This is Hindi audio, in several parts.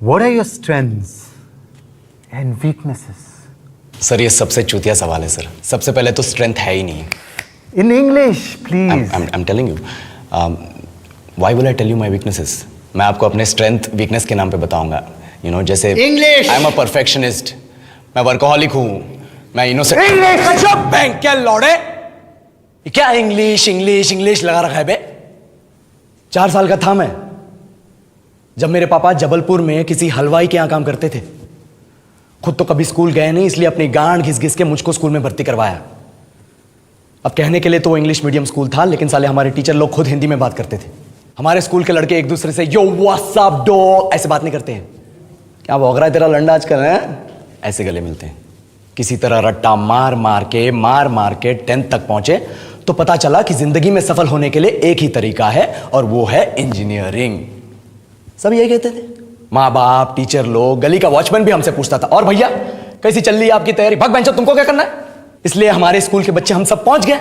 What are your strengths and weaknesses? Sir, ये सबसे चूतिया सवाल है सर। सबसे पहले तो स्ट्रेंथ है ही नहीं। In English, please. I'm telling you. Why will I tell you my weaknesses? मैं आपको अपने स्ट्रेंथ वीकनेस के नाम पे बताऊंगा। जैसे English! I am a perfectionist, मैं वर्कोहॉलिक हूँ, मैं इनोसेंट। English! बैंक क्या लौड़े, क्या इंग्लिश इंग्लिश इंग्लिश लगा रखा है बे। 4 साल का था मैं जब मेरे पापा जबलपुर में किसी हलवाई के यहां काम करते थे। खुद तो कभी स्कूल गए नहीं, इसलिए अपनी गांड घिस घिस के मुझको स्कूल में भर्ती करवाया। अब कहने के लिए तो वो इंग्लिश मीडियम स्कूल था, लेकिन साले हमारे टीचर लोग खुद हिंदी में बात करते थे। हमारे स्कूल के लड़के एक दूसरे से यो व्हाट्स अप डॉग ऐसे बात नहीं करते हैं। क्या भौंक रहा है तेरा लंडा आजकल है, ऐसे गले मिलते हैं। किसी तरह रट्टा मार मार के 10th तक पहुंचे तो पता चला कि जिंदगी में सफल होने के लिए एक ही तरीका है, और वो है इंजीनियरिंग। सब यही कहते थे, माँ बाप, टीचर लोग, गली का वॉचमैन भी हमसे पूछता था, और भैया कैसी चल रही है आपकी तैयारी, भग बेंचो तुमको क्या करना है। इसलिए हमारे स्कूल के बच्चे हम सब पहुंच गए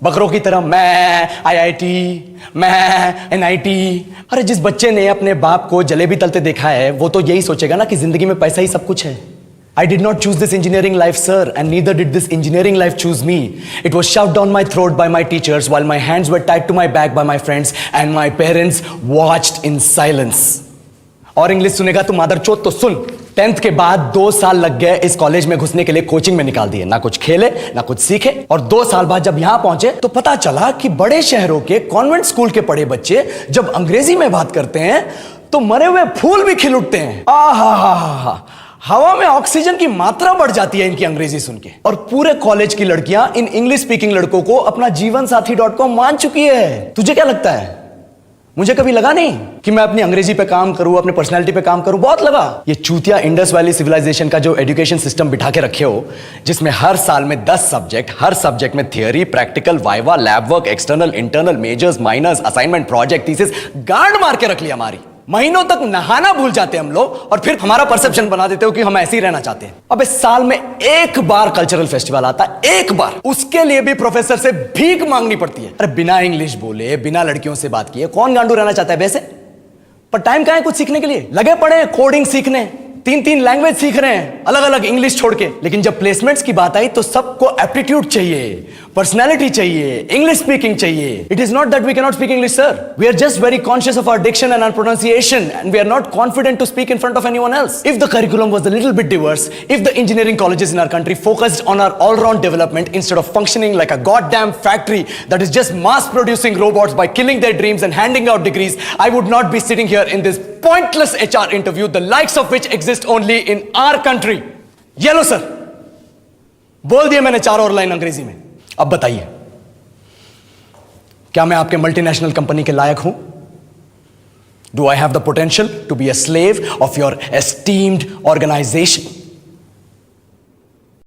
बकरों की तरह, मैं IIT, मैं NIT। अरे जिस बच्चे ने अपने बाप को जलेबी तलते देखा है वो तो यही सोचेगा ना कि जिंदगी में पैसा ही सब कुछ है। I did not choose this engineering life, sir, and neither did this engineering life choose me. It was shoved down my throat by my teachers while my hands were tied to my back by my friends and my parents watched in silence. और इंग्लिश सुनेगा तू मादरचोद तो सुन। 10th के बाद 2 साल लग गए इस कॉलेज में घुसने के लिए, कोचिंग में निकाल दिए, ना कुछ खेले ना कुछ सीखे। और 2 साल बाद जब यहां पहुंचे तो पता चला कि बड़े शहरों के कॉन्वेंट स्कूल के पढ़े बच्चे जब अंग्रेजी में बात करते हैं तो मरे हुए फूल भी खिल उठते हैं। आहा, हवा में ऑक्सीजन की मात्रा बढ़ जाती है इनकी अंग्रेजी सुन के। और पूरे कॉलेज की लड़कियां इन इंग्लिश स्पीकिंग लड़कों को अपना जीवनसाथी.com मान चुकी है। तुझे क्या लगता है, मुझे कभी लगा नहीं कि मैं अपनी अंग्रेजी पे काम करूं, अपनी पर्सनालिटी पे काम करूं? बहुत लगा। ये चूतिया इंडस वैली सिविलाइजेशन का जो एजुकेशन सिस्टम बिठा के रखे हो, जिसमें हर साल में 10 सब्जेक्ट, हर सब्जेक्ट में theory, practical, viva, lab work, external, internal, majors, minors, assignment, project, thesis, गांड मार के रख लिया हमारी। महीनों तक नहाना भूल जाते हम लोग, और फिर हमारा परसेप्शन बना देते हो कि हम ऐसे ही रहना चाहते हैं। अब इस साल में एक बार कल्चरल फेस्टिवल आता है, एक बार, उसके लिए भी प्रोफेसर से भीख मांगनी पड़ती है। अरे बिना इंग्लिश बोले, बिना लड़कियों से बात किए कौन गांडू रहना चाहता है वैसे? पर टाइम कहां है कुछ सीखने के लिए? लगे पड़े हैं कोडिंग सीखने, 3 लैंग्वेज सीख रहे हैं अलग अलग इंग्लिश छोड़ के। लेकिन जब प्लेसमेंट्स की बात आई तो सबको एप्टीट्यूड चाहिए, पर्सनैलिटी चाहिए, इंग्लिश स्पीकिंग चाहिए। It is not that we can not speak English, sir. We are just very conscious of our diction and our pronunciation, and we are not confident to speak in front of anyone else. If the curriculum was a little bit diverse, if the engineering colleges in our country focused on our all round development instead of functioning like a goddamn factory that is just mass producing robots by killing their dreams and handing out degrees, I would not be sitting here in this pointless HR interview, the likes of which exist only in our country. ये लो सर, बोल दिया मैंने 4 और लाइन अंग्रेजी में। अब बताइए, क्या मैं आपके मल्टीनेशनल कंपनी के लायक हूं? Do I have the potential to be a slave of your esteemed organization?